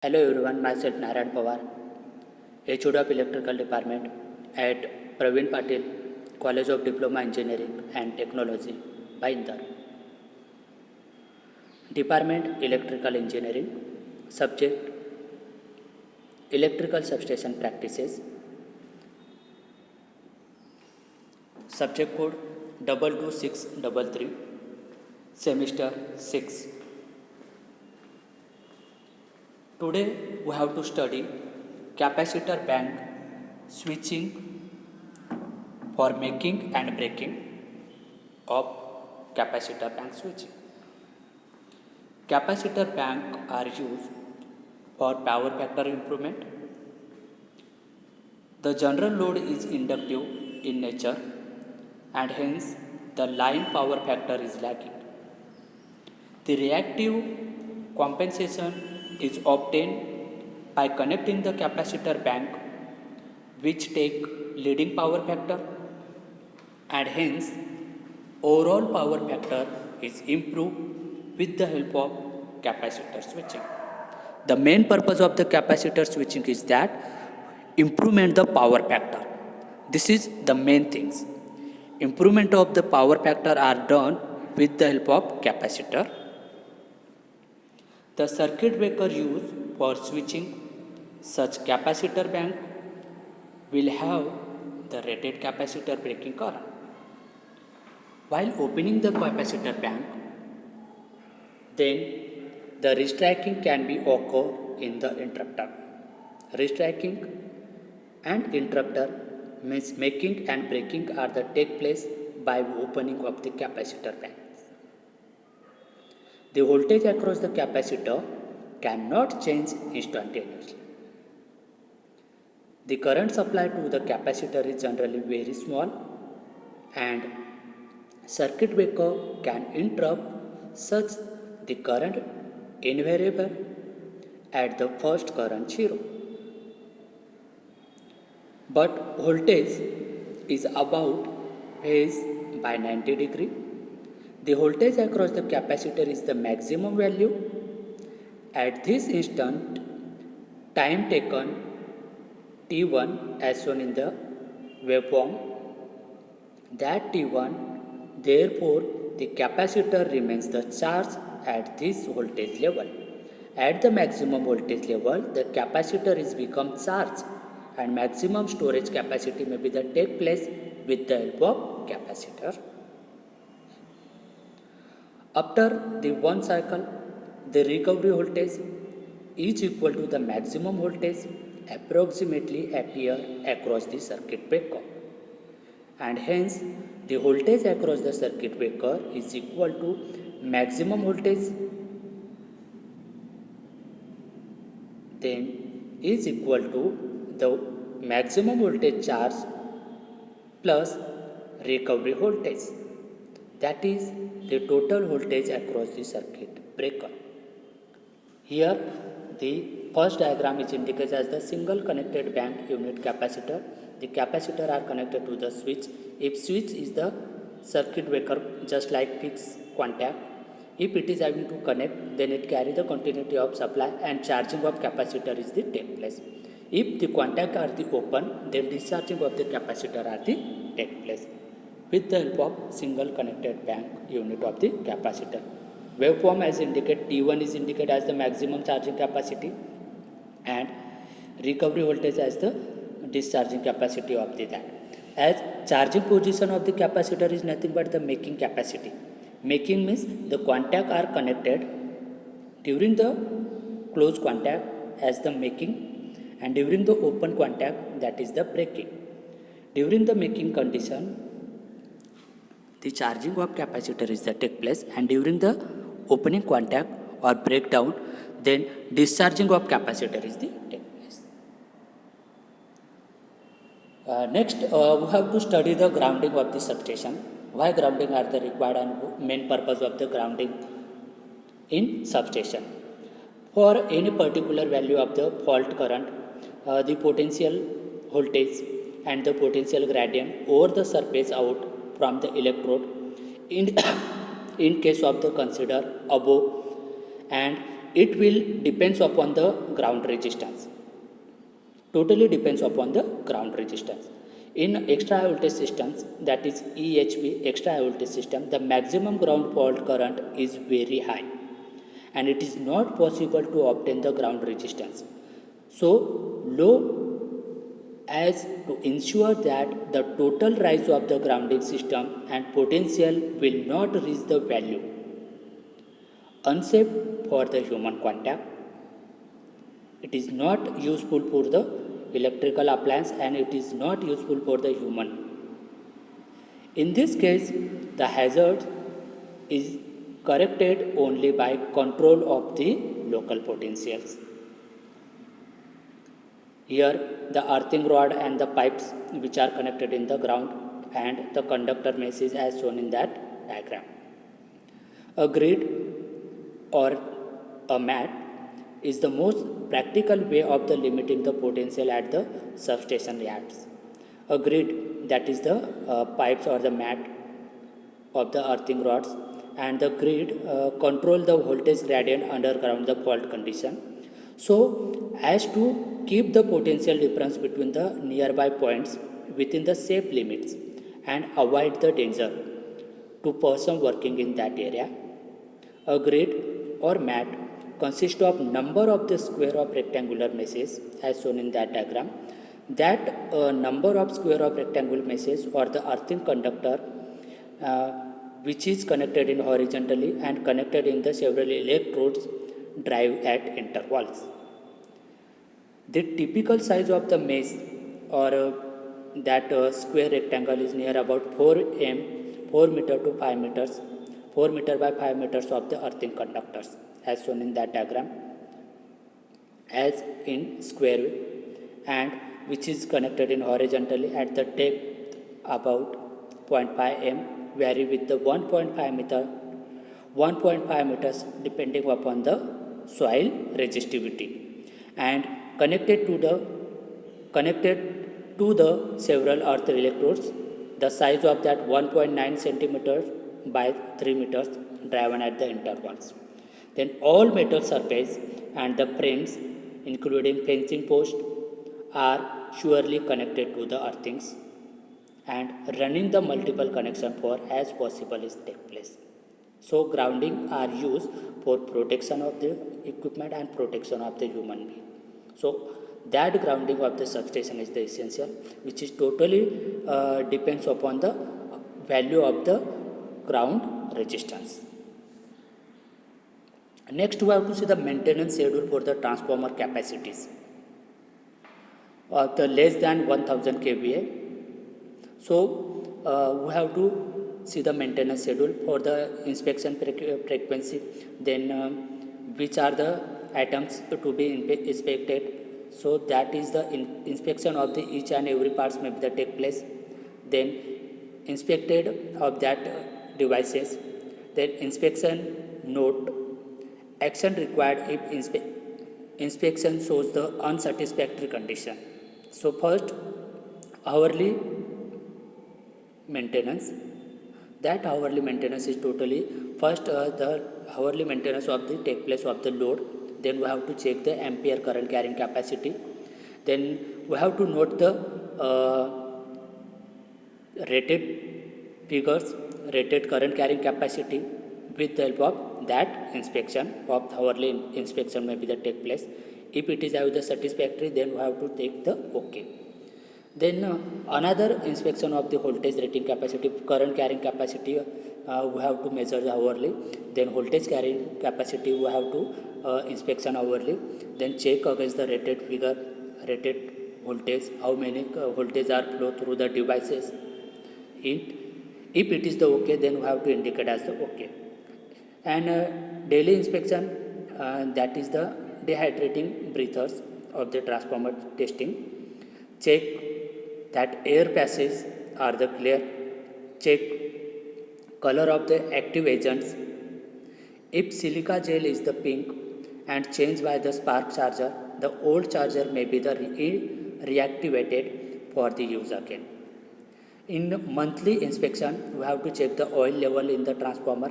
Hello everyone, myself Narayan Pawar, HOD of Electrical Department at Praveen Patil College of Diploma Engineering and Technology, Bhayindar. Department Electrical Engineering, Subject Electrical Substation Practices, Subject Code 22633, Semester 6. Today we have to study capacitor bank switching for making and breaking of capacitor bank switching. Capacitor bank are used for power factor improvement. The general load is inductive in nature and hence the line power factor is lagging. The reactive compensation is obtained by connecting the capacitor bank which take leading power factor and hence overall power factor is improved with the help of capacitor switching. The main purpose of the capacitor switching is that improvement the power factor. This is the main things. Improvement of the power factor are done with the help of capacitor. The circuit breaker used for switching such capacitor bank will have the rated capacitor breaking current. While opening the capacitor bank, then the restriking can be occur in the interrupter. Restriking and interrupter means making and breaking are the take place by opening of the capacitor bank. The voltage across the capacitor cannot change instantaneously. The current supplied to the capacitor is generally very small and circuit breaker can interrupt such the current invariable at the first current 0. But voltage is about phase by 90 degree. The voltage across the capacitor is the maximum value. At this instant, time taken T1 as shown in the waveform, that T1, therefore the capacitor remains the charge at this voltage level. At the maximum voltage level, the capacitor is become charged and maximum storage capacity may be the take place with the help of capacitor. After the one cycle, the recovery voltage is equal to the maximum voltage approximately appear across the circuit breaker and hence the voltage across the circuit breaker is equal to maximum voltage then is equal to the maximum voltage charge plus recovery voltage, that is the total voltage across the circuit breaker. Here the first diagram is indicated as the single connected bank unit capacitor. The capacitor are connected to the switch. If switch is the circuit breaker just like fixed contact, if it is having to connect, then it carry the continuity of supply and charging of capacitor is the take place. If the contact are the open, then discharging of the capacitor are the take place with the help of single connected bank unit of the capacitor. Waveform as indicate, T1 is indicated as the maximum charging capacity and recovery voltage as the discharging capacity of the that. As charging position of the capacitor is nothing but the making capacity. Making means the contact are connected during the close contact as the making and during the open contact that is the breaking. During the making condition, the charging of capacitor is the take place and during the opening contact or breakdown, then discharging of capacitor is the take place. Next, we have to study the grounding of the substation. Why grounding are the required and main purpose of the grounding in substation. For any particular value of the fault current, the potential voltage and the potential gradient over the surface out from the electrode in case of the consider above and it will depends upon the ground resistance. Totally depends upon the ground resistance. In extra high voltage systems, that is EHV, extra high voltage system, the maximum ground fault current is very high and it is not possible to obtain the ground resistance so low as to ensure that the total rise of the grounding system and potential will not reach the value unsafe for the human contact. It is not useful for the electrical appliance and it is not useful for the human. In this case, the hazard is corrected only by control of the local potentials. Here, the earthing rod and the pipes which are connected in the ground and the conductor mesh is as shown in that diagram. A grid or a mat is the most practical way of the limiting the potential at the substation yards. A grid, that is the pipes or the mat of the earthing rods, and the grid control the voltage gradient underground the fault condition so as to keep the potential difference between the nearby points within the safe limits and avoid the danger to person working in that area. A grid or mat consists of number of the square of rectangular meshes as shown in that diagram. That number of square of rectangular meshes or the earthing conductor which is connected in horizontally and connected in the several electrodes drive at intervals. The typical size of the mesh or that square rectangle is near about 4 meter to 5 meters, 4 meter by 5 meters of the earthing conductors as shown in that diagram as in square way, and which is connected in horizontally at the depth about 0.5 m vary with the 1.5 meters depending upon the soil resistivity and connected to the several earth electrodes. The size of that 1.9 centimeter by 3 meters driven at the intervals. Then all metal surface and the frames including fencing post are surely connected to the earthings and running the multiple connection for as possible is take place. So grounding are used for protection of the equipment and protection of the human being. So that grounding of the substation is the essential, which is totally depends upon the value of the ground resistance. Next, we have to see the maintenance schedule for the transformer capacities of the less than 1000 kVA. So we have to see the maintenance schedule for the inspection frequency, then which are the items to be inspected. So that is the inspection of the each and every parts may be the take place. Then inspected of that devices. Then inspection note. Action required if inspection shows the unsatisfactory condition. So first, hourly maintenance. That hourly maintenance is totally first the hourly maintenance of the take place of the load. Then we have to check the ampere current carrying capacity. Then we have to note the rated figures, rated current carrying capacity with the help of that inspection of hourly inspection may be the take place. If it is the satisfactory, then we have to take the OK. Then another inspection of the voltage rating capacity, current carrying capacity, we have to measure the hourly. Then voltage carrying capacity we have to inspection hourly. Then check against the rated figure, rated voltage, how many voltage are flow through the devices. If it is the OK, then we have to indicate as the OK. And daily inspection, that is the dehydrating breathers of the transformer testing. Check that air passes are the clear. Check color of the active agents. If silica gel is the pink and changed by the spark charger, the old charger may be the reactivated for the use again. In monthly inspection, we have to check the oil level in the transformer.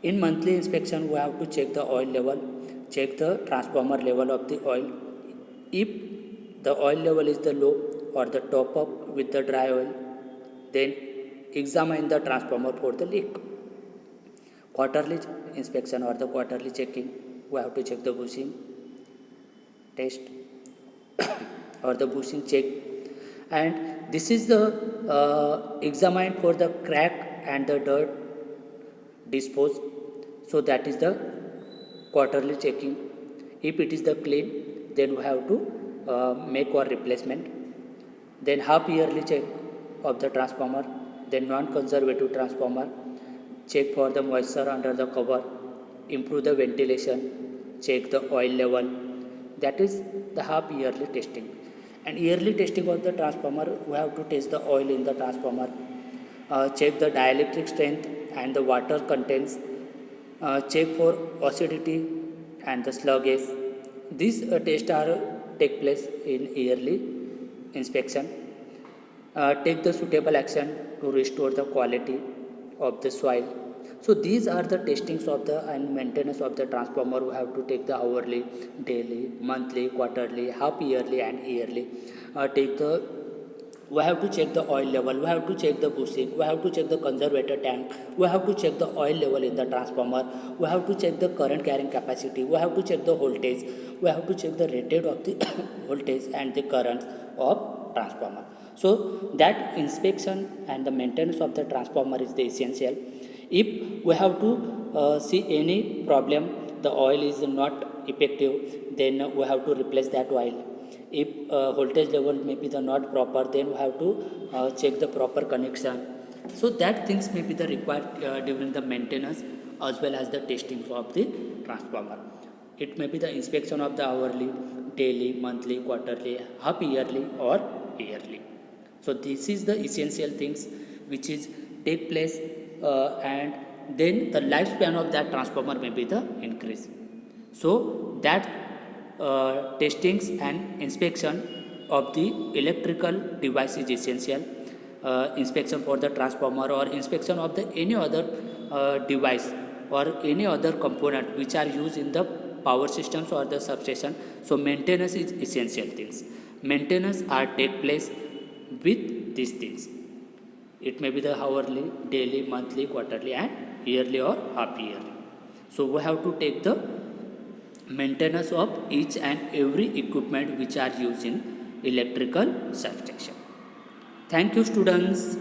In monthly inspection, we have to check the oil level, check the transformer level of the oil. If the oil level is the low or the top up with the dry oil, then examine the transformer for the leak. Quarterly inspection or the quarterly checking, we have to check the bushing test or the bushing check, and this is the examine for the crack and the dirt dispose. So that is the quarterly checking. If it is the clean, then we have to make or replacement. Then half yearly check of the transformer. Then non-conservative transformer, check for the moisture under the cover, improve the ventilation, check the oil level. That is the half yearly testing. And yearly testing of the transformer, we have to test the oil in the transformer, check the dielectric strength and the water contents, check for acidity and the sluggish. These tests are take place in yearly inspection. Take the suitable action to restore the quality of the soil. So these are the testings of the and maintenance of the transformer. We have to take the hourly, daily, monthly, quarterly, half yearly and yearly. We have to check the oil level, we have to check the bushing, we have to check the conservator tank, we have to check the oil level in the transformer, we have to check the current carrying capacity, we have to check the voltage, we have to check the rated of the voltage and the current of transformer. So that inspection and the maintenance of the transformer is the essential. If we have to see any problem, the oil is not effective, then we have to replace that oil. If voltage level may be the not proper, then we have to check the proper connection. So that things may be the required during the maintenance as well as the testing of the transformer. It may be the inspection of the hourly, daily, monthly, quarterly, half yearly or yearly. So this is the essential things which is take place, and then the lifespan of that transformer may be the increase. So that testings and inspection of the electrical device is essential. Inspection for the transformer or inspection of the any other device or any other component which are used in the power systems or the substation. So maintenance is essential things. Maintenance are take place with these things. It may be the hourly, daily, monthly, quarterly and yearly or half yearly. So we have to take the maintenance of each and every equipment which are used in electrical substation. Thank you students.